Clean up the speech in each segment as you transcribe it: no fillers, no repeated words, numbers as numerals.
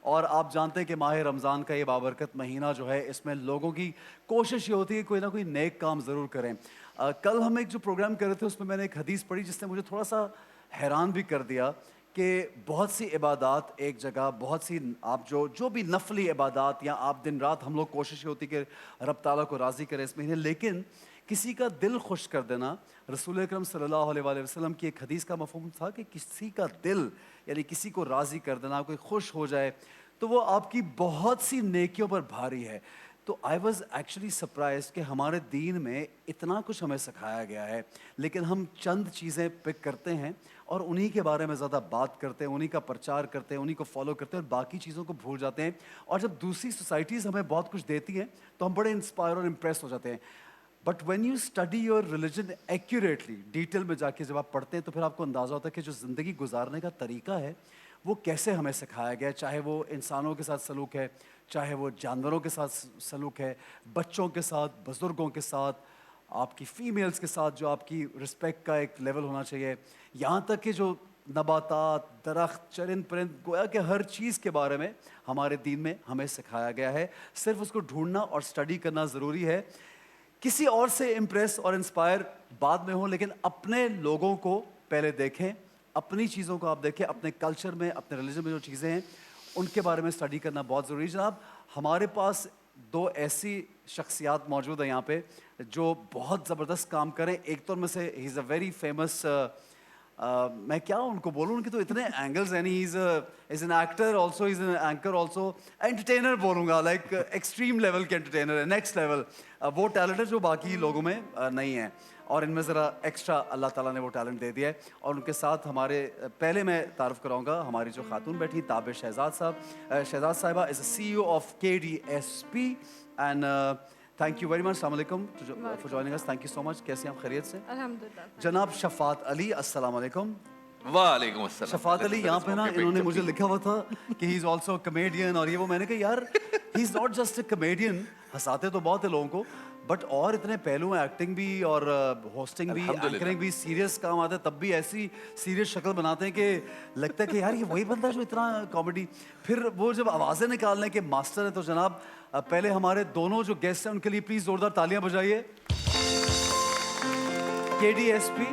اور آپ جانتے ہیں کہ ماہ رمضان کا یہ بابرکت مہینہ جو ہے اس میں لوگوں کی کوشش یہ ہوتی ہے کہ کوئی نہ کوئی نیک کام ضرور کریں. کل ہم ایک جو پروگرام کر رہے تھے اس میں نے ایک حدیث پڑھی جس نے مجھے تھوڑا سا حیران بھی کر دیا کہ بہت سی عبادات ایک جگہ، بہت سی آپ جو بھی نفلی عبادات یا آپ دن رات ہم لوگ کوشش یہ ہوتی کہ رب تعالیٰ کو راضی کریں اس مہینے، لیکن کسی کا دل خوش کر دینا، رسول اکرم صلی اللہ علیہ وآلہ وسلم کی ایک حدیث کا مفہوم تھا کہ کسی کا دل یعنی کسی کو راضی کر دینا، کوئی خوش ہو جائے تو وہ آپ کی بہت سی نیکیوں پر بھاری ہے. تو آئی واز ایکچولی سرپرائز کہ ہمارے دین میں اتنا کچھ ہمیں سکھایا گیا ہے، لیکن ہم چند چیزیں پک کرتے ہیں اور انہی کے بارے میں زیادہ بات کرتے ہیں، انہی کا پرچار کرتے ہیں، انہی کو فالو کرتے ہیں اور باقی چیزوں کو بھول جاتے ہیں. اور جب دوسری سوسائٹیز ہمیں بہت کچھ دیتی ہیں تو ہم بڑے انسپائر اور امپریس ہو جاتے ہیں. But when you study your religion accurately, detail میں جا کے جب آپ پڑھتے ہیں تو پھر آپ کو اندازہ ہوتا ہے کہ جو زندگی گزارنے کا طریقہ ہے وہ کیسے ہمیں سکھایا گیا ہے، چاہے وہ انسانوں کے ساتھ سلوک ہے، چاہے وہ جانوروں کے ساتھ سلوک ہے، بچوں کے ساتھ، بزرگوں کے ساتھ، آپ کی فیمیلز کے ساتھ جو آپ کی رسپیکٹ کا ایک لیول ہونا چاہیے، یہاں تک کہ جو نباتات، درخت، چرند پرند، گویا کہ ہر چیز کے بارے میں ہمارے دین میں ہمیں سکھایا گیا ہے. صرف اس کو ڈھونڈنا اور اسٹڈی کرنا ضروری ہے. کسی اور سے امپریس اور انسپائر بعد میں ہوں، لیکن اپنے لوگوں کو پہلے دیکھیں، اپنی چیزوں کو آپ دیکھیں، اپنے کلچر میں، اپنے ریلیجن میں جو چیزیں ہیں ان کے بارے میں اسٹڈی کرنا بہت ضروری ہے. جناب ہمارے پاس دو ایسی شخصیات موجود ہیں یہاں پہ جو بہت زبردست کام کریں. ایک تو ان میں سے ہی از اے ویری فیمس، میں کیا ان کو بولوں، ان کے تو اتنے اینگلز ہیں. He is an actor also, is an anchor also, entertainer بولوں گا، لائک ایکسٹریم لیول کے انٹرٹینر ہے، نیکسٹ لیول. وہ ٹیلنٹ ہے جو باقی لوگوں میں نہیں ہے، اور ان میں ذرا ایکسٹرا اللہ تعالیٰ نے وہ ٹیلنٹ دے دیا ہے. اور ان کے ساتھ ہمارے پہلے میں تعارف کراؤں گا ہماری جو خاتون بیٹھی تابر شہزاد صاحبہ is a C E O of KDSP. And thank you very much. السلام علیکم for joining us. Thank you so much. کیسے ہیں آپ؟ خیریت سے؟ الحمدللہ. جناب شفاعت علی، السلام علیکم. وعلیکم السلام. شفاعت علی یہاں پہ نا انہوں نے مجھے لکھا ہوا تھا کہ ہی از آلسو کمیڈین اور یہ وہ. میں نے کہا یار he is not just a comedian, ہنساتے تو بہت ہے لوگوں کو، بٹ اور اتنے پہلو ہیں، ایکٹنگ بھی اور ہوسٹنگ بھی، اینکرنگ بھی، سیریس کام آتا ہے تب بھی ایسی سیریس شکل بناتے ہیں کہ لگتا ہے کہ یار یہ وہی بندہ جو اتنا کامیڈی. پھر وہ جب آوازیں نکالنے کے ماسٹر ہیں. تو جناب پہلے ہمارے دونوں جو گیسٹ ہیں ان کے لیے پلیز زوردار تالیاں بجائیے. KDSP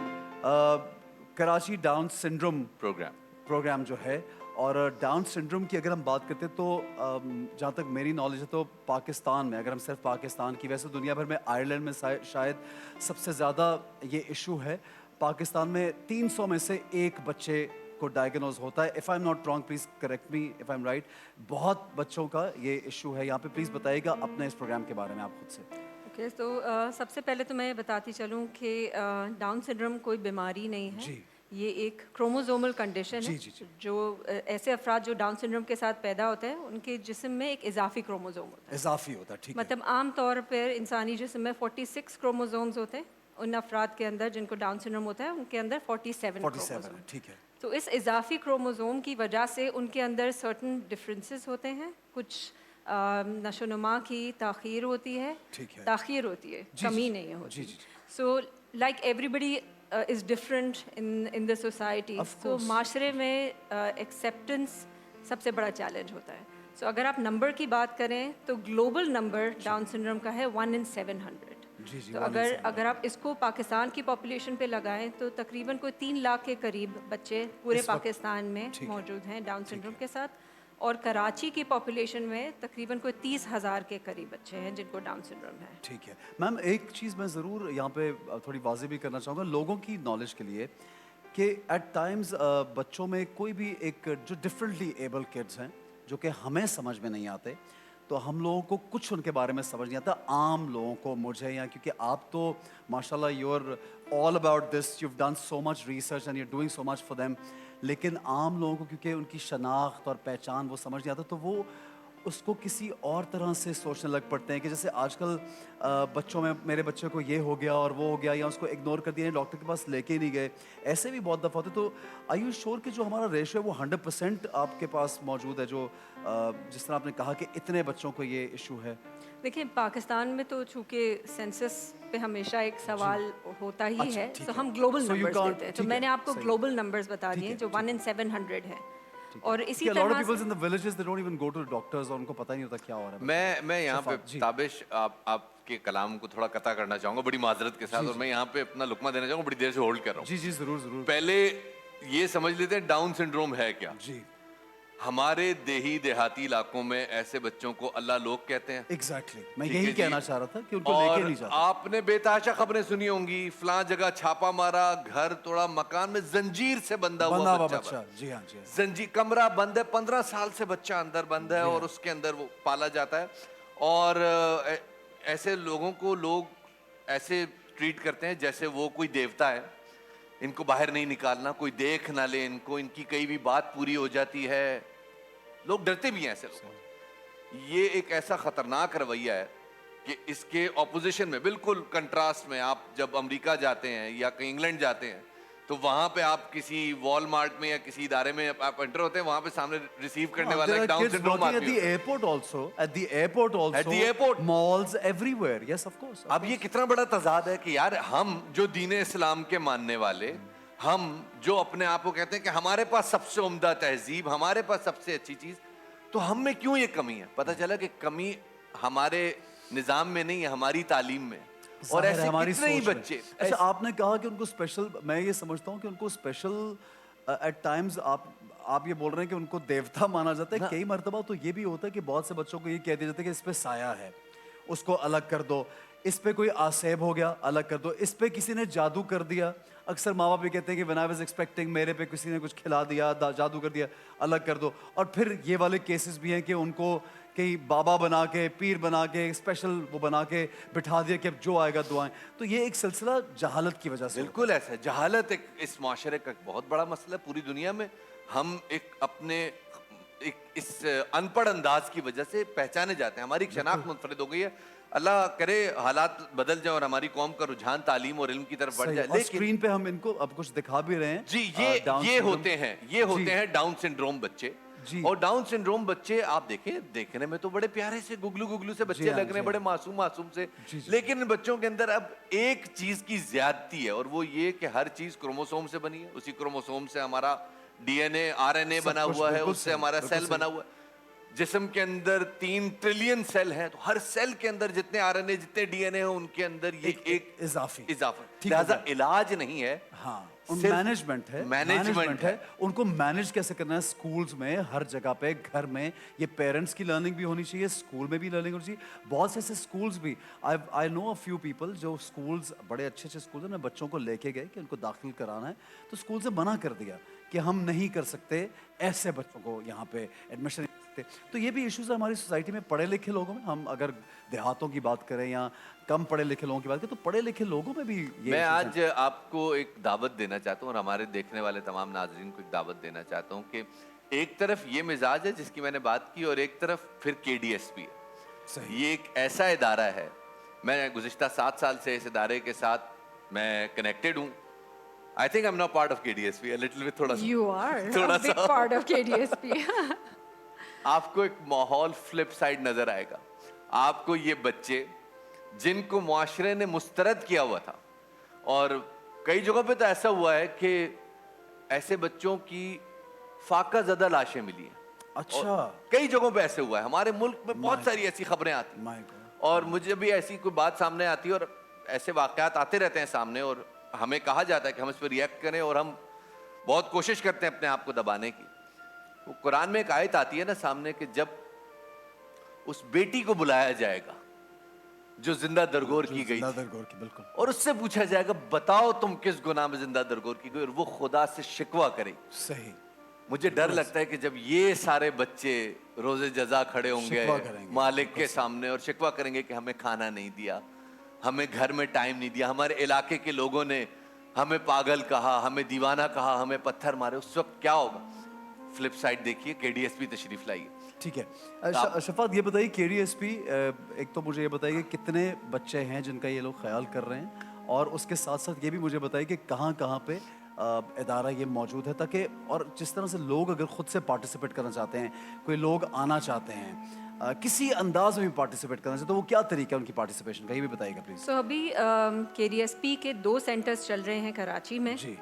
Karachi down syndrome program جو ہے، اور ڈاؤن سنڈروم کی اگر ہم بات کرتے ہیں تو جہاں تک میری نالج ہے تو پاکستان میں، اگر ہم صرف پاکستان کی، ویسے دنیا بھر میں آئرلینڈ میں شاید سب سے زیادہ یہ ایشو ہے. پاکستان میں 300 میں سے ایک بچے کو ڈائیگنوز ہوتا ہے. If I am not wrong please correct me if I am right. بہت بچوں کا یہ ایشو ہے. یہاں پہ پلیز بتائیے گا اپنے اس پروگرام کے بارے میں آپ خود سے. اوکے، تو سب سے پہلے تو میں بتاتی چلوں کہ ڈاؤن سنڈروم کوئی بیماری نہیں ہے. جی. یہ ایک کروموزومل کنڈیشن ہے. جو ایسے افراد جو ڈاؤن سنڈروم کے ساتھ پیدا ہوتے ہیں ان کے جسم میں ایک اضافی کروموزوم ہوتا ہے. اضافی ہوتا ہے، ٹھیک ہے. مطلب عام طور پر انسانی جسم میں 46 کروموزومز ہوتے ہیں. ان افراد کے اندر جن کو ڈاؤن سنڈروم ہوتا ہے ان کے اندر 47 کروموزوم. ٹھیک ہے. تو اس اضافی کروموزوم کی وجہ سے ان کے اندر سرٹن ڈفرینسز ہوتے ہیں. کچھ نشو و نما کی تاخیر ہوتی ہے، کمی نہیں ہوتی. So like everybody is different in the society. So معاشرے میں ایکسیپٹنس سب سے بڑا چیلنج ہوتا ہے. سو اگر آپ نمبر کی بات کریں تو گلوبل نمبر ڈاؤن سنڈروم کا ہے 1 in 700. تو اگر آپ اس کو پاکستان کی پاپولیشن پہ لگائیں تو تقریباً کوئی 3 لاکھ کے قریب بچے پورے پاکستان میں موجود ہیں ڈاؤن سنڈروم کے ساتھ. اور کراچی کی پاپولیشن میں تقریباً کوئی 30,000 کے قریب بچے ہیں جن کو ڈاؤن سنڈروم ہے. ٹھیک ہے میم. ایک چیز میں ضرور یہاں پہ تھوڑی واضح بھی کرنا چاہوں گا لوگوں کی نالج کے لیے کہ ایٹ ٹائمز بچوں میں کوئی بھی ایک جو ڈفرینٹلی ایبل کڈس ہیں جو کہ ہمیں سمجھ میں نہیں آتے، تو ہم لوگوں کو کچھ ان کے بارے میں سمجھ نہیں آتا. عام لوگوں کو، مجھے، یا کیونکہ آپ تو ماشاء اللہ you are all about this, you have done so much research and you are doing so much for them. لیکن عام لوگوں کو کیونکہ ان کی شناخت اور پہچان وہ سمجھ نہیں آتا تو وہ اس کو کسی اور طرح سے سوچنے لگ پڑتے ہیں کہ جیسے آج کل بچوں میں میرے بچے کو یہ ہو گیا اور وہ ہو گیا، یا اس کو اگنور کر دیا، ڈاکٹر کے پاس لے کے ہی نہیں گئے. ایسے بھی بہت دفعہ ہوتے. تو آر یو شیور کہ جو ہمارا ریشو ہے وہ 100% آپ کے پاس موجود ہے، جو جس طرح آپ نے کہا کہ اتنے بچوں کو یہ ایشو ہے؟ دیکھیں پاکستان میں تو چونکہ سینسس پہ ہمیشہ ایک سوال ہوتا ہی ہے، تو ہم گلوبل نمبرز دیتے ہیں. تو میں نے آپ کو گلوبل نمبرز بتا دیے جو 1 in 700 ہے. और इसी a lot of तरह people से in the villages they don't even go to doctors और उनको पता ही नहीं होता क्या हो रहा है. मैं यहाँ पे जी. ताबिश आपके कलाम को थोड़ा कता करना चाहूंगा बड़ी माजरत के साथ, और मैं यहाँ पे अपना लुकमा देना चाहूंगा, बड़ी देर से होल्ड कर रहा हूँ. जी जी जरूर जरूर. पहले ये समझ लेते हैं डाउन सिंड्रोम है क्या. जी हमारे देहाती इलाकों में ऐसे बच्चों को अल्लाह लोग कहते हैं. एग्जैक्टली मैं ठीक है यही जी. कहना चाह रहा था कि उनको लेके और नहीं जाते. आपने बेतहाशा खबरें सुनी होंगी, फलां जगह छापा मारा, घर तोड़ा, मकान में जंजीर से बंधा बंदा हुआ हुआ बच्चा बच्चा. जी हाँ जी हाँ. जंजीर कमरा बंद है, 15 साल से बच्चा अंदर बंद है और उसके अंदर वो पाला जाता है. और ऐसे लोगों को लोग ऐसे ट्रीट करते हैं जैसे वो कोई देवता है. इनको बाहर नहीं निकालना, कोई देख ना ले इनको, इनकी कई भी बात पूरी हो जाती है. लोग डरते भी हैं ऐसे लोग. ये एक ऐसा खतरनाक रवैया है कि इसके ऑपोजिशन में, बिल्कुल कंट्रास्ट में, आप जब अमेरिका जाते हैं या कहीं इंग्लैंड जाते हैं तो वहां पे आप किसी वॉलमार्ट में या किसी इदारे में आप एंटर होते हैं, वहां पे सामने रिसीव करने वाला एक down syndrome at the airport also at the airport malls everywhere. Yes of course. अब ये कितना बड़ा तजाद है कि यार हम जो दीन इस्लाम के मानने वाले, हम जो अपने आप को कहते हैं कि हमारे पास सबसे उम्दा तहजीब, हमारे पास सबसे अच्छी चीज, तो हम में क्यों ये कमी है. पता चला कि कमी हमारे निजाम में नहीं है, हमारी तालीम में. और ऐसे कितने ही बच्चे. अच्छा आपने कहा कि उनको स्पेशल, मैं ये समझता हूँ कि उनको स्पेशल एट टाइम्स आप ये बोल रहे हैं कि उनको देवता माना जाता है. कई मर्तबा तो ये भी होता है कि बहुत से बच्चों को ये कह दिया जाता है कि इस पे साया है, उसको अलग कर दो, इस पे कोई आसेब हो गया अलग कर दो, इस पे किसी ने जादू कर दिया. अक्सर माँ बाप भी कहते हैं कि व्हेन आई वाज एक्सपेक्टिंग, मेरे पे किसी ने कुछ खिला दिया, जादू कर दिया, अलग कर दो. और फिर ये वाले केसेस भी हैं कि उनको कहीं बाबा बना के, पीर बना के, स्पेशल वो बना के बिठा दिया कि अब जो आएगा दुआएं. तो ये एक सिलसिला जहालत की वजह से. बिल्कुल ऐसा है. जहालत एक इस माशरे का बहुत बड़ा मसला है. पूरी दुनिया में हम एक अपने इस अनपढ़ अंदाज की वजह से पहचाने जाते हैं. हमारी शनाख्त मुनफरिद हो गई है. अल्लाह करे हालात बदल जाए और हमारी कौम का रुझान तालीम और इल्म की तरफ बढ़ जाए. लेकिन स्क्रीन पे हम इनको अब कुछ दिखा भी रहे हैं. जी ये होते हैं डाउन सिंड्रोम बच्चे. और डाउन सिंड्रोम बच्चे आप देखें, देखने में तो बड़े प्यारे से गुगलू से बच्चे लग रहे हैं, बड़े मासूम से. लेकिन इन बच्चों के अंदर अब एक चीज की ज्यादती है, और वो ये कि हर चीज क्रोमोसोम से बनी है. उसी क्रोमोसोम से हमारा डीएनए आरएनए बना हुआ है, उससे हमारा सेल बना हुआ है. जिस्म के अंदर 3 ट्रिलियन सेल हैं, तो हर सेल के अंदर जितने आरएनए जितने डीएनए हैं उनके अंदर ये एक इजाफा. लिहाजा इलाज नहीं है. हाँ मैनेजमेंट है. उनको मैनेज कैसे करना है स्कूल्स में, हर जगह पे, घर में. ये पेरेंट्स की लर्निंग भी होनी चाहिए, स्कूल में भी लर्निंग होनी चाहिए. बहुत से ऐसे स्कूल्स भी, I know a few people जो स्कूल्स, बड़े अच्छे स्कूल हैं, बच्चों को लेके गए कि उनको दाखिल कराना है, तो स्कूल से मना कर दिया कि हम नहीं कर सकते ऐसे बच्चों को यहाँ पे एडमिशन. तो ये भी इश्यूज है हमारी सोसाइटी में. पढ़े लिखे लोगों में, हम अगर देहातों की बात करें या कम पढ़े लिखे लोगों की बात करें, तो पढ़े लिखे लोगों में भी ये. मैं आज आपको एक दावत देना चाहता हूँ और हमारे देखने वाले तमाम नाजरीन को एक दावत देना चाहता हूँ कि एक तरफ ये मिजाज है जिसकी मैंने बात की, और एक तरफ फिर KDSP है. ये एक ऐसा इदारा है, मैं गुज़िश्ता 7 साल से इस इदारे के साथ मैं कनेक्टेड हूँ. I think I'm not part of KDSP, a little bit, थोड़ा सा. You are a big part of KDSP. आपको एक माहौल फ्लिप साइड नजर आएगा. आपको ये बच्चे जिनको मुआशरे ने मुस्तरद किया हुआ था, और कई जगहों पे तो ऐसा हुआ है कि ऐसे बच्चों की फाका ज़दा लाशें मिली हैं. अच्छा. कई जगहों पे ऐसे हुआ है. हमारे मुल्क में बहुत सारी ऐसी खबरें आती हैं, और मुझे भी ऐसी कोई बात सामने आती है, और ऐसे वाक़यात आते रहते हैं सामने, और हमें कहा जाता है कि हम इस पर रिएक्ट करें, और हम बहुत कोशिश करते हैं अपने आप को दबाने की. वो कुरान में एक आयत आती है ना सामने, कि जब उस बेटी को बुलाया जाएगा जो जिंदा दरगोर की गई थी, बिल्कुल, और उससे पूछा जाएगा बताओ तुम किस गुनाह में जिंदा दरगोर की गई, और वो खुदा से शिकवा करे. सही. मुझे डर लगता है कि जब ये सारे बच्चे रोजे जजा खड़े होंगे मालिक के सामने और शिकवा करेंगे कि हमें खाना नहीं दिया, हमें घर में टाइम नहीं दिया, हमारे इलाके के लोगों ने हमें पागल कहा, हमें दीवाना कहा, हमें पत्थर मारे, उस वक्त क्या होगा. फ्लिप साइड देखिए, KDSP तशरीफ लाइए. ठीक है. शफात ये बताइए, KDSP एक तो मुझे ये बताइए कि कितने बच्चे हैं जिनका ये लोग ख्याल कर रहे हैं, और उसके साथ साथ ये भी मुझे बताइए कि कहाँ कहाँ पे इदारा ये मौजूद है, ताकि और जिस तरह से लोग अगर ख़ुद से पार्टिसिपेट करना चाहते हैं, कोई लोग आना चाहते हैं, किसी अंदाज में भी पार्टिसिपेट करना चाहते तो वो क्या तरीका है उनकी पार्टिसिपेशन का, ये भी बताइएगा प्लीज। सो अभी KDSP के 2 सेंटर्स चल रहे हैं कराची में जी।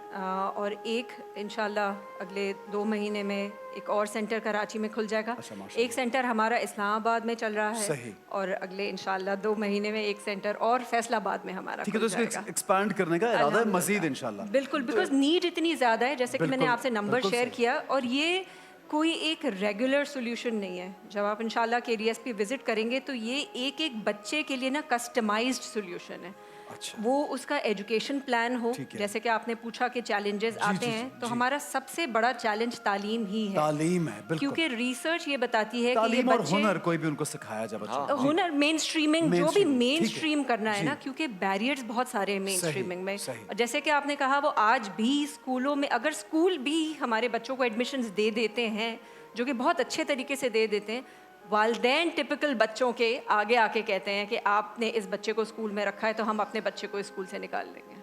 और एक इंशाल्लाह अगले 2 महीने में एक और सेंटर कराची में खुल जाएगा। अच्छा, माशाल्लाह। एक सेंटर हमारा इस्लामाबाद में चल रहा है सही। और अगले इंशाल्लाह 2 महीने में एक सेंटर और फैसलाबाद में हमारा ठीक है, तो खुल इसको जाएगा। एक्सपैंड करने का इरादा है मजीद इंशाल्लाह। बिल्कुल, बिकॉज नीड इतनी ज़्यादा है, जैसे कि मैंने बिल्कुल, आपसे नंबर बिल्कुल शेयर सही। किया, और ये कोई एक रेगुलर सोल्यूशन नहीं है। जब आप इंशाल्लाह KDSP विजिट करेंगे तो ये एक एक बच्चे के लिए ना कस्टमाइज्ड सोल्यूशन है। अच्छा। वो उसका एजुकेशन प्लान हो, ठीक है। जैसे कि आपने पूछा कि चैलेंजेस आते जी, हैं, तो जी। हमारा सबसे बड़ा चैलेंज तालीम ही है। तालीम है, बिल्कुल। क्योंकि रिसर्च ये बताती है कि ये तालीम और बच्चे हुनर कोई भी उनको सिखाया जाए बच्चों को। जी। हुनर, मेन स्ट्रीमिंग, जो भी Mainstreaming, मेन ठीक है। स्ट्रीम करना है जी। ना, क्योंकि बैरियर्स बहुत सारे हैं मेन सही, स्ट्रीमिंग में। सही। और जैसे कि आपने कहा, वो आज भी स्कूलों में, अगर स्कूल भी हमारे बच्चों को एडमिशन्स दे देते हैं, जो कि बहुत अच्छे तरीके से दे देते हैं, वालदैन टिपिकल बच्चों के आगे आके कहते हैं कि आपने इस बच्चे को स्कूल में रखा है तो हम अपने बच्चे को स्कूल से निकाल देंगे।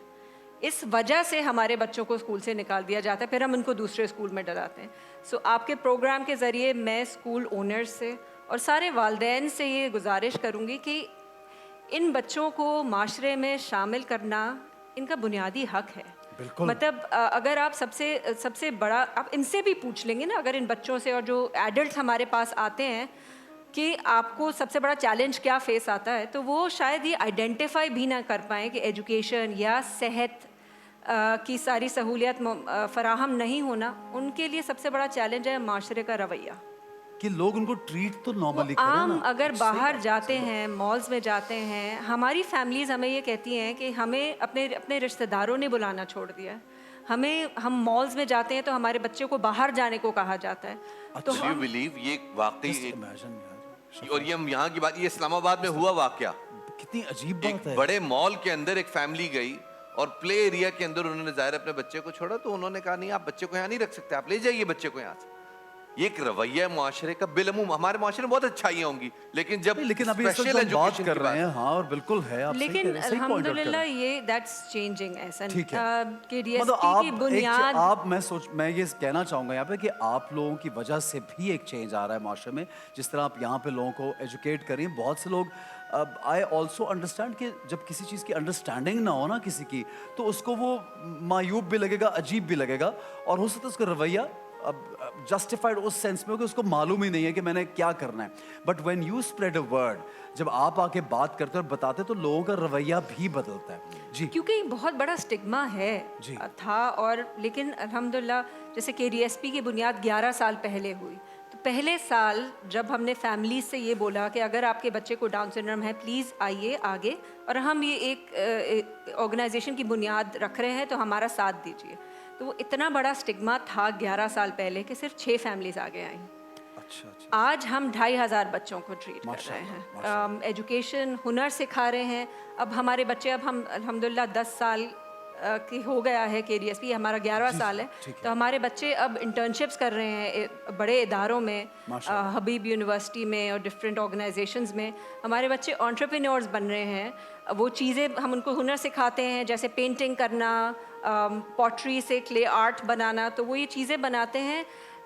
इस वजह से हमारे बच्चों को स्कूल से निकाल दिया जाता है, फिर हम उनको दूसरे स्कूल में डलाते हैं। सो आपके प्रोग्राम के ज़रिए मैं स्कूल ओनर्स से और सारे वालदैन से ये गुजारिश करूँगी कि इन बच्चों को माशरे में शामिल करना इनका बुनियादी हक है। बिल्कुल। मतलब अगर आप सबसे बड़ा आप इनसे भी पूछ लेंगे ना, अगर इन बच्चों से और जो एडल्ट हमारे पास आते हैं कि आपको सबसे बड़ा चैलेंज क्या फेस आता है, तो वो शायद ये आइडेंटिफाई भी ना कर पाएँ कि एजुकेशन या सेहत की सारी सहूलियत फराहम नहीं होना उनके लिए सबसे बड़ा चैलेंज है माशरे का रवैया। कि लोग उनको ट्रीट तो वो नॉर्मली करें आम ना। अगर सही बाहर बात, जाते सही बात। हैं, मॉल्स में जाते हैं, हमारी फैमिलीज़ हमें ये कहती हैं कि हमें अपने रिश्तेदारों ने बुलाना छोड़ दिया है। हम मॉल्स में जाते हैं तो हमारे बच्चे को बाहर जाने को कहा जाता है। तो यू बिलीव ये वाकई Just imagine यार, और ये हम यहाँ की बात, ये इस्लामाबाद में हुआ वाकया। कितनी अजीब एक बात है। बड़े मॉल के अंदर एक फैमिली गई और प्ले एरिया के अंदर उन्होंने जाहिर अपने बच्चे को छोड़ा, तो उन्होंने कहा नहीं, आप बच्चे को यहाँ नहीं रख सकते, आप ले जाइए बच्चे को यहाँ से। ये एक रवैया मुआशरे का, बिलअमूम हमारे मुआशरे में बहुत अच्छाइयाँ होंगी, लेकिन जब लेकिन अभी इस वक्त स्पेशल जो हम बात एजुकेशन कर की रहे हैं, हाँ, और बिल्कुल है, आप सही कह लेकिन रहे हैं, सही point out कर रहे अल्हम्दुलिल्लाह हैं। ये दैट्स चेंजिंग ऐसा ठीक है। KDSP की बुनियाद मैं ये कहना चाहूँगा यहाँ पे कि आप लोगों की वजह से भी एक चेंज आ रहा है माशरे में। जिस तरह आप यहाँ पे लोगों को एजुकेट करें, बहुत से लोग, आई ऑल्सो अंडरस्टैंड कि जब किसी चीज़ की अंडरस्टैंडिंग ना हो ना किसी की, तो उसको वो मायूब भी लगेगा, अजीब भी लगेगा, और हो सकता है उसका रवैया अब जस्टिफाइड उस सेंस में हो कि उसको मालूम ही नहीं है कि मैंने क्या करना है। But when you spread a word, जब आप आके बात करते हो और बताते हो, तो लोगों का रवैया भी बदलता है। जी। क्योंकि बहुत बड़ा स्टिग्मा है जी। था, और लेकिन अल्हम्दुलिल्लाह जैसे KDSP की बुनियाद 11 साल पहले हुई, तो पहले साल जब हमने फैमिली से ये बोला कि अगर आपके बच्चे को डाउन सिंड्रोम है, प्लीज़ आइए आगे, और हम ये एक ऑर्गेनाइजेशन की बुनियाद रख रहे हैं, तो हमारा साथ दीजिए। तो वो इतना बड़ा स्टिग्मा था 11 साल पहले कि सिर्फ 6 फैमिलीज आगे आई। अच्छा, अच्छा। आज हम 2500 बच्चों को ट्रीट कर रहे हैं, एजुकेशन, हुनर सिखा रहे हैं। अब हमारे बच्चे, अब हम अल्हम्दुलिल्लाह 10 साल की हो गया है KDSP, हमारा 11वां साल है, तो हमारे बच्चे अब इंटर्नशिप्स कर रहे हैं बड़े इदारों में, हबीब यूनिवर्सिटी में और डिफरेंट ऑर्गेनाइजेशंस में। हमारे बच्चे एंटरप्रेन्योर्स बन रहे हैं। वो चीज़ें हम उनको हुनर सिखाते हैं, जैसे पेंटिंग करना, पॉटरी से क्ले आर्ट बनाना, तो वो ये चीज़ें बनाते हैं।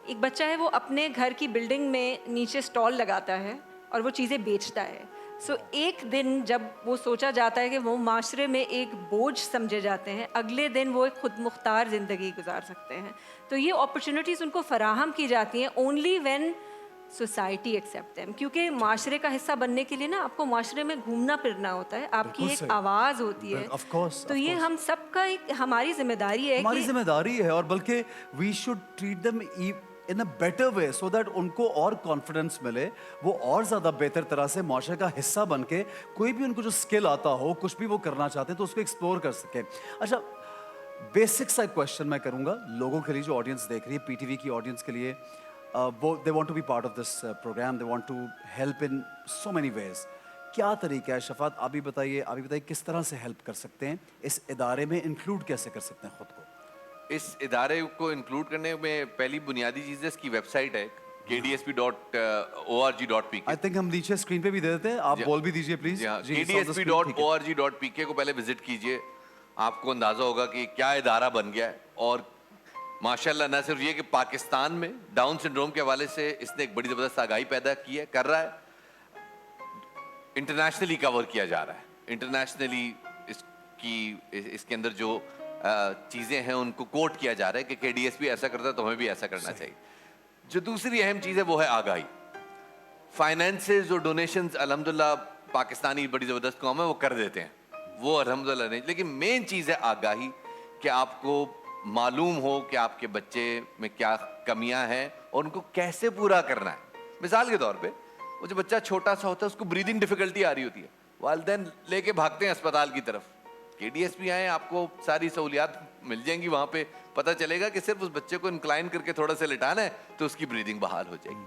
एक बच्चा है, वो अपने घर की बिल्डिंग में नीचे स्टॉल लगाता है और वो चीज़ें बेचता है। सो एक दिन जब वो सोचा जाता है कि वो माशरे में एक बोझ समझे जाते हैं, अगले दिन वो एक खुद मुख्तार ज़िंदगी गुजार सकते हैं। तो ये अपॉर्चुनिटीज़ उनको फराहम की जाती हैं only when society accept them, क्योंकि माशरे का हिस्सा बनने के लिए ना आपको माशरे में घूमना फिरना होता है, आपकी बिल्कुल एक सही। आवाज़ होती है। Of course, तो of ये course। हम सबका एक हमारी जिम्मेदारी है हमारी कि जिम्मेदारी है, और बल्कि we should treat them in a better way, so that उनको और कॉन्फिडेंस मिले, वो और ज़्यादा बेहतर तरह से माशरे का हिस्सा बन के कोई भी उनको जो स्किल आता हो, कुछ भी वो करना चाहते हैं, तो उसको एक्सप्लोर कर सके। अच्छा, बेसिक सा क्वेश्चन मैं करूँगा लोगों के लिए, जो ऑडियंस देख रही है, PTV की ऑडियंस के लिए, वो they want to be part of this program, they want to help in so many ways. क्या तरीका है शफात, आप भी बताइए किस तरह से हेल्प कर सकते हैं, इस इदारे में इंक्लूड कैसे कर सकते हैं खुद को? इस इदारे को इंक्लूड करने में पहली बुनियादी चीज़ है, इसकी वेबसाइट है kdsp.org.pk। आई थिंक हम नीचे स्क्रीन पे भी दे देते हैं, आप बोल भी दीजिए प्लीज। kdsp.org.pk को पहले विजिट कीजिए, आपको अंदाजा होगा कि क्या इदारा बन गया है। और माशाल्लाह न सिर्फ ये कि पाकिस्तान में डाउन सिंड्रोम के हवाले से इसने एक बड़ी ज़बरदस्त आगाही पैदा की है, कर रहा है, इंटरनेशनली कवर किया जा रहा है। इंटरनेशनली इसके अंदर जो चीज़ें हैं उनको कोट किया जा रहा है कि KDSP ऐसा करता है तो हमें भी ऐसा करना चाहिए। जो दूसरी अहम चीज़ है वो है आगाही। फाइनेंसेस और डोनेशंस अल्हम्दुलिल्लाह पाकिस्तानी बड़ी ज़बरदस्त कौम है, वो कर देते हैं, वो अल्हम्दुलिल्लाह नहीं, लेकिन मेन चीज़ है आगाही, कि आपको मालूम हो कि आपके बच्चे में क्या कमियां हैं और उनको कैसे पूरा करना है। मिसाल के तौर पे वो जो बच्चा छोटा सा होता है उसको ब्रीदिंग डिफिकल्टी आ रही होती है, वालिदैन लेके भागते हैं अस्पताल की तरफ, KDSP आए, आपको सारी सहूलियात मिल जाएंगी, वहां पे पता चलेगा कि सिर्फ उस बच्चे को इंक्लाइन करके थोड़ा सा लिटाना है तो उसकी ब्रीदिंग बहाल हो जाएगी।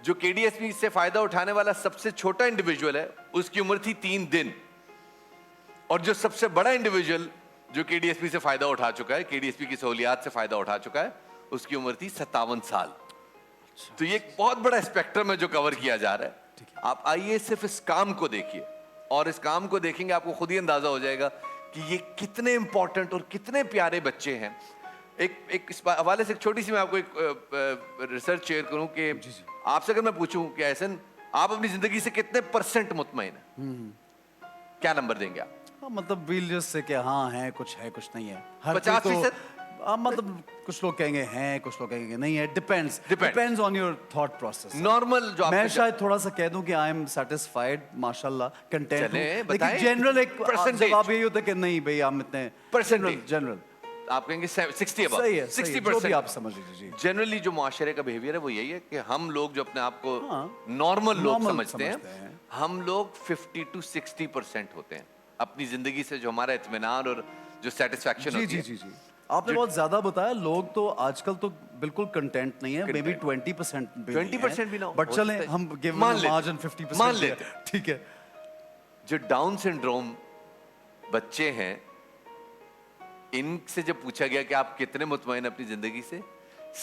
जो KDSP से फायदा उठाने वाला सबसे छोटा इंडिविजुअल है उसकी उम्र थी 3 दिन, और जो सबसे बड़ा इंडिविजुअल जो KDSP से फायदा उठा चुका है, KDSP की सहूलियात से फायदा उठा चुका है, उसकी उम्र थी 57 साल। तो ये एक बहुत बड़ा स्पेक्ट्रम है जो कवर किया जा रहा है। आप आइए सिर्फ इस काम को देखिए, और इस काम को देखेंगे आपको खुद ही अंदाजा हो जाएगा कि ये कितने इंपॉर्टेंट और कितने प्यारे बच्चे हैं। एक इस हवाले से एक छोटी सी मैं आपको एक रिसर्च शेयर करूं कि आपसे अगर मैं पूछूं कि एहसन आप अपनी जिंदगी से कितने % मुतमईन हैं, क्या नंबर देंगे आप? मतलब वील जस्ट से कि हाँ है कुछ नहीं है, हर 50%? मतलब कुछ लोग कहेंगे हैं, कुछ लोग कहेंगे नहीं है, depends on your thought process. Normal जो मैं शायद थोड़ा सा कह दूं कि आई एम सेटिस्फाइड, माशाल्लाह, कंटेंट हूं, लेकिन बताएं जनरल एक percentage। जवाब यही होता है कि नहीं भाई हम इतने Percentage। जनरल आप कहेंगे 60 अबव, सही है, 60%। जो भी आप समझ लीजिए। जनरली जो मुआशरे का बिहेवियर है वो यही है कि हम लोग जो अपने आप को हाँ, नॉर्मल लोग normal समझते समझते हैं, हैं। हम लोग 50 to 60% होते हैं अपनी जिंदगी से, जो हमारा इत्मीनान और जो सेटिस्फैक्शन जी होती जी है। जी जी आपने बहुत ज्यादा बताया। लोग तो आजकल तो बिल्कुल कंटेंट नहीं है, मे बी 20% भी 20% भी ना हो, बट हो चले सकता है। हम गिव मान लेते मार्जिन हैं, 50% मान लेते हैं। ठीक है। जो डाउन सिंड्रोम बच्चे हैं, इनसे जब पूछा गया कि आप कितने मुतमईन अपनी जिंदगी से,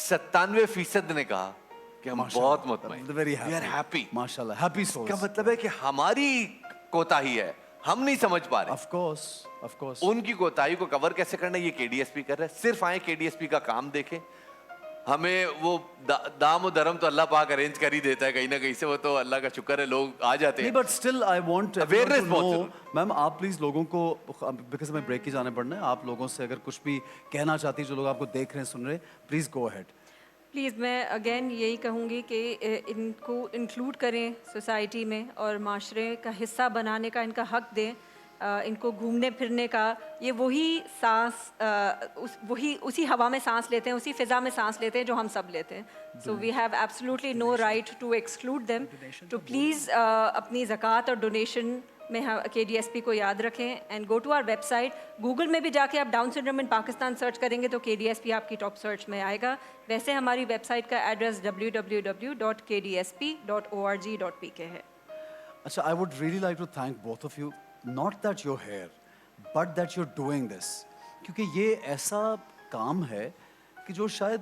97% ने कहा कि हम बहुत मुतमईन, वेरी वी आर हैप्पी। माशाल्लाह, हैप्पी सोल्स। इसका मतलब है कि हमारी कोताही है, हम नहीं समझ पा रहे। ऑफ कोर्स उनकी कोताही को कवर कैसे करना है ये KDSP कर रहा है। सिर्फ आए KDSP का काम देखें, हमें वो दाम और दरम तो अल्लाह पाक अरेंज कर ही देता है कहीं ना कहीं से, वो तो अल्लाह का शुक्र है, लोग आ जाते नहीं, हैं। But still I want Awareness बहुत नो, जरूरी। मैम आप प्लीज लोगों को, बिकॉज हमें ब्रेक की जाने पड़ना है, आप लोगों से अगर कुछ भी कहना चाहती हैं, जो लोग आपको देख रहे हैं सुन रहे हैं, प्लीज गो अहेड। प्लीज़ मैं अगेन यही कहूँगी कि इनको इंक्लूड करें सोसाइटी में और माशरे का हिस्सा बनाने का इनका हक दें। इनको घूमने फिरने का, ये वही उसी हवा में सांस लेते हैं, उसी फिज़ा में सांस लेते हैं जो हम सब लेते हैं। So we have absolutely no right to exclude them. तो प्लीज़ अपनी ज़कात और डोनेशन में KDSP को याद रखें and go to our website. Google में भी जाके आप down syndrome in Pakistan search करेंगे तो KDSP आपकी टॉप सर्च में आएगा। वैसे हमारी वेबसाइट का एड्रेस www.kdsp.org.pk है। अच्छा, I would really like to thank both of you, not that you're here but that you're doing this, क्योंकि ये ऐसा काम है कि जो शायद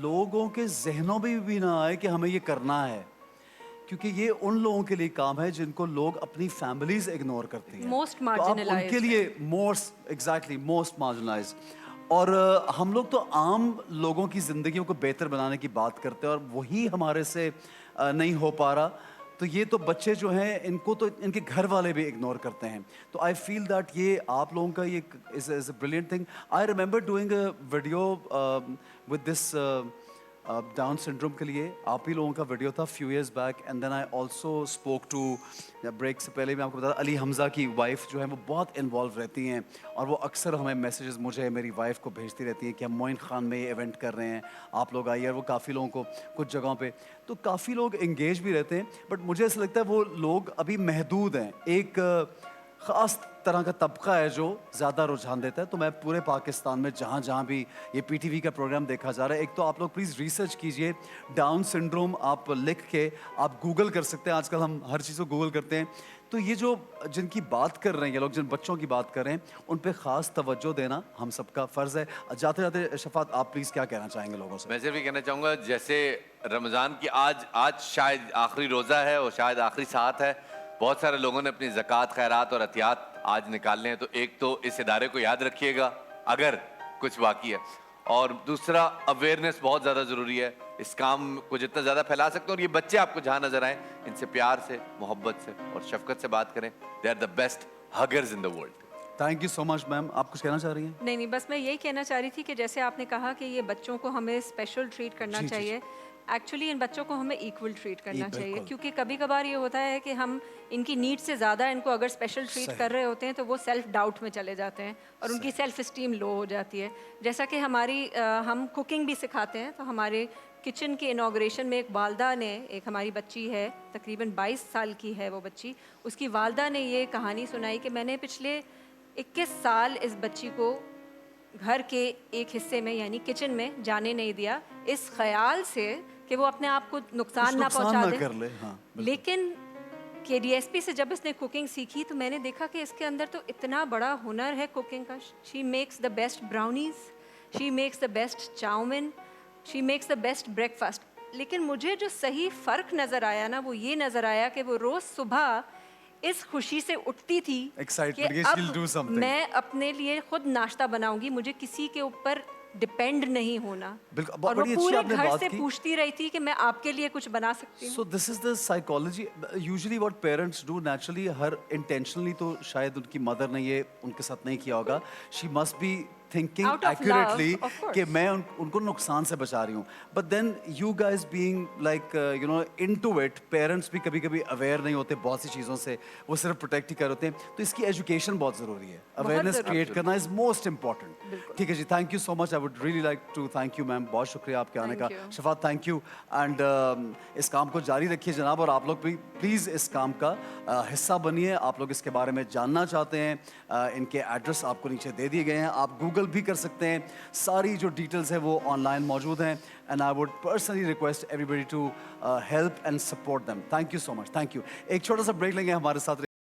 लोगों के जहनों में भी ना आए कि हमें ये करना है, क्योंकि ये उन लोगों के लिए काम है जिनको लोग अपनी फैमिलीज इग्नोर करती हैं, Most तो आप marginalized उनके लिए मोस्ट मार्जिनलाइज। और हम लोग तो आम लोगों की ज़िंदगियों को बेहतर बनाने की बात करते हैं और वही हमारे से नहीं हो पा रहा। तो ये तो बच्चे जो हैं इनको तो इनके घर वाले भी इग्नोर करते हैं। तो आई फील दैट ये आप लोगों का ये is a brilliant thing. I remember doing a video with this down syndrome के लिए, आप ही लोगों का वीडियो था few years back, and then I also spoke to, break से पहले मैं आपको बता, अली हमज़ा की वाइफ जो है वो बहुत इन्वॉल्व रहती हैं और वो अक्सर हमें मैसेजेस मुझे मेरी वाइफ को भेजती रहती हैं कि हम मोइन ख़ान में ये इवेंट कर रहे हैं, आप लोग आइए। और वो काफ़ी लोगों को कुछ जगहों पे तो काफ़ी लोग इंगेज भी रहते हैं, बट मुझे ऐसा लगता है वो लोग अभी महदूद हैं। एक ख़ास तरह का तबका है जो ज़्यादा रुझान देता है। तो मैं पूरे पाकिस्तान में जहाँ जहाँ भी ये PTV का प्रोग्राम देखा जा रहा है, एक तो आप लोग प्लीज़ रिसर्च कीजिए, डाउन सिंड्रोम आप लिख के आप गूगल कर सकते हैं, आजकल हम हर चीज़ को गूगल करते हैं। तो ये जो जिनकी बात कर रहे हैं ये लोग, जिन बच्चों की बात कर रहे हैं, उन पे ख़ास तवज्जो देना हम सबका फ़र्ज़ है। जाते जाते शफ़ात आप प्लीज़ क्या कहना चाहेंगे लोगों से? मैं सिर्फ ये कहना चाहूँगा, जैसे रमज़ान की आज शायद आखिरी रोज़ा है और शायद आखिरी साथ है, बहुत सारे लोगों ने अपनी ज़कात, खैरात और अतियात आज निकालने हैं। तो एक तो इस इदारे को याद रखिएगा अगर कुछ बाकी है, اور دوسرا اویئرنیس بہت زیادہ ضروری ہے. اس کام کو جتنا زیادہ پھیلا سکتے ہیں, اور یہ بچے آپ کو جہاں نظر آئیں ان سے پیار سے, محبت سے اور شفقت سے بات کریں. They are the best huggers in the world. Thank you so much ma'am. آپ کچھ کہنا چاہ رہی ہیں؟ نہیں, بس میں یہی کہنا چاہ رہی تھی کہ جیسے آپ نے کہا کہ یہ بچوں کو ہمیں اسپیشل ٹریٹ کرنا چاہیے, ایکچولی ان بچوں کو ہمیں ایکول ٹریٹ کرنا چاہیے, کیونکہ کبھی کبھار یہ ہوتا ہے کہ ہم ان کی نیڈ سے زیادہ ان کو اگر اسپیشل ٹریٹ کر رہے ہوتے ہیں تو وہ سیلف ڈاؤٹ میں چلے جاتے ہیں اور ان کی سیلف اسٹیم لو ہو جاتی ہے. جیسا کہ ہم کوکنگ بھی سکھاتے ہیں, تو ہمارے کچن کے انوگریشن میں ایک والدہ نے, ایک ہماری بچی ہے تقریباً 22 سال کی ہے وہ بچی, اس کی والدہ نے یہ کہانی سنائی کہ میں نے پچھلے 21 سال اس بچی کو گھر کے ایک حصے میں یعنی کچن میں جانے نہیں دیا, اس خیال سے کہ وہ اپنے آپ کو نقصان نہ پہنچا دے. لیکن کے ڈی ایس پی سے جب اس نے کوکنگ سیکھی تو میں نے دیکھا کہ اس کے اندر تو اتنا بڑا ہنر ہے کوکنگ کا. She makes the best brownies, she makes the best chow mein, she makes the best breakfast. لیکن مجھے جو صحیح فرق نظر آیا نا, وہ یہ نظر آیا کہ وہ روز صبح اس خوشی سے اٹھتی تھی کہ اب میں اپنے لیے خود ناشتہ بناؤں گی, مجھے کسی کے اوپر ڈپینڈ نہیں ہونا. اور وہ پورے گھر سے پوچھتی رہی تھی کہ میں آپ کے لیے کچھ بنا سکتی ہوں. So this is the psychology usually what parents do naturally. ہر انٹینشنلی تو شاید ان کی مدر نے یہ ان کے ساتھ نہیں کیا ہوگا. She must be thinking accurately کہ میں ان کو نقصان سے بچا رہی ہوں. But then you guys being like into it, parents بھی کبھی کبھی aware نہیں ہوتے بہت سی چیزوں سے, وہ صرف پروٹیکٹ ہی کر ہوتے ہیں. تو اس کی ایجوکیشن بہت ضروری ہے, اویئرنیس کریٹ کرنا از موسٹ امپورٹنٹ. ٹھیک ہے جی, thank you so much. I would really like to thank you ma'am, بہت شکریہ آپ کے آنے کا. شفاعت تھینک یو, اینڈ اس کام کو جاری رکھیے جناب, اور آپ لوگ بھی پلیز اس کام کا حصہ بنیے. آپ لوگ اس کے بارے میں جاننا چاہتے ہیں, ان کے ایڈریس آپ کو نیچے دے دیے گئے ہیں, آپ گوگل بھی کر سکتے ہیں, ساری جو ڈیٹیلز ہیں وہ آن لائن موجود ہیں. And I would personally request everybody to help and support them. Thank you so much, thank you. ایک چھوٹا سا بریک لیں گے, ہمارے ساتھ